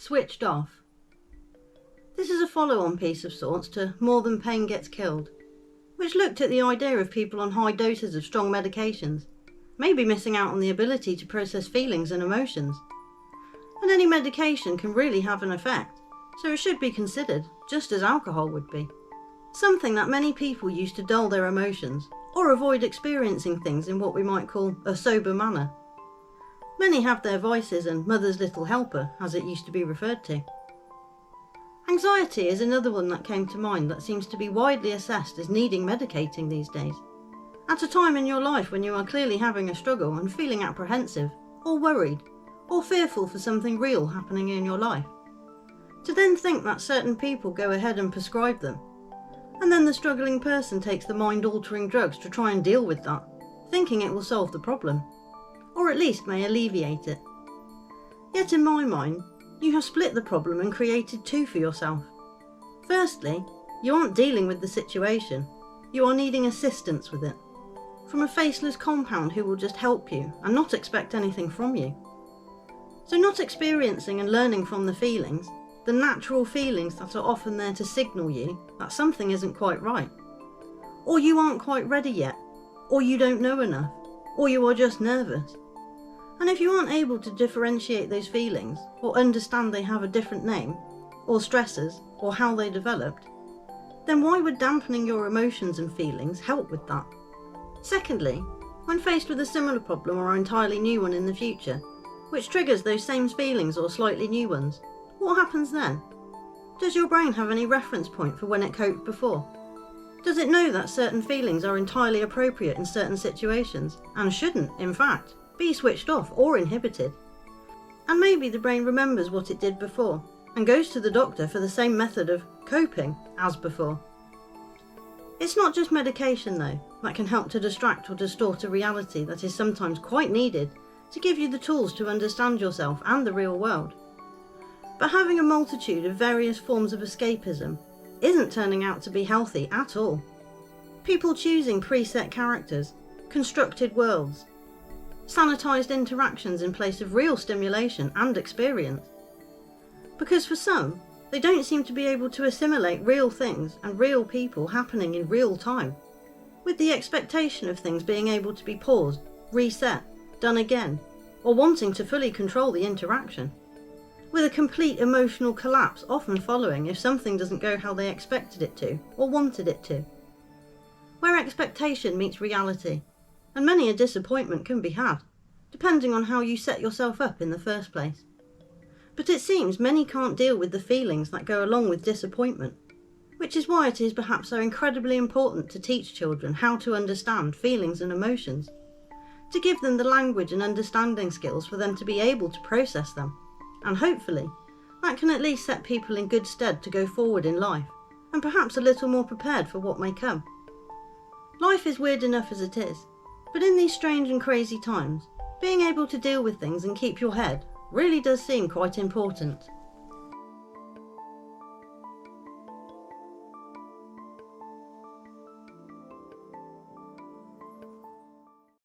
Switched off. This is a follow-on piece of sorts to More Than Pain Gets Killed, which looked at the idea of people on high doses of strong medications maybe missing out on the ability to process feelings and emotions. And any medication can really have an effect, so it should be considered just as alcohol would be. Something that many people use to dull their emotions or avoid experiencing things in what we might call a sober manner. Many have their vices and mother's little helper, as it used to be referred to. Anxiety is another one that came to mind that seems to be widely assessed as needing medicating these days. At a time in your life when you are clearly having a struggle and feeling apprehensive, or worried, or fearful for something real happening in your life. To then think that certain people go ahead and prescribe them, and then the struggling person takes the mind-altering drugs to try and deal with that, thinking it will solve the problem, or at least may alleviate it. Yet in my mind, you have split the problem and created two for yourself. Firstly, you aren't dealing with the situation, you are needing assistance with it, from a faceless compound who will just help you and not expect anything from you. So not experiencing and learning from the feelings, the natural feelings that are often there to signal you that something isn't quite right. Or you aren't quite ready yet, or you don't know enough, or you are just nervous. And if you aren't able to differentiate those feelings, or understand they have a different name, or stressors, or how they developed, then why would dampening your emotions and feelings help with that? Secondly, when faced with a similar problem or an entirely new one in the future, which triggers those same feelings or slightly new ones, what happens then? Does your brain have any reference point for when it coped before? Does it know that certain feelings are entirely appropriate in certain situations, and shouldn't, in fact, be switched off or inhibited? And maybe the brain remembers what it did before, and goes to the doctor for the same method of coping as before. It's not just medication though, that can help to distract or distort a reality that is sometimes quite needed to give you the tools to understand yourself and the real world. But having a multitude of various forms of escapism isn't turning out to be healthy at all. People choosing preset characters, constructed worlds, sanitized interactions in place of real stimulation and experience. Because for some, they don't seem to be able to assimilate real things and real people happening in real time, with the expectation of things being able to be paused, reset, done again, or wanting to fully control the interaction, with a complete emotional collapse often following if something doesn't go how they expected it to or wanted it to. Where expectation meets reality, and many a disappointment can be had, depending on how you set yourself up in the first place. But it seems many can't deal with the feelings that go along with disappointment, which is why it is perhaps so incredibly important to teach children how to understand feelings and emotions, to give them the language and understanding skills for them to be able to process them, and hopefully that can at least set people in good stead to go forward in life, and perhaps a little more prepared for what may come. Life is weird enough as it is, but in these strange and crazy times, being able to deal with things and keep your head really does seem quite important.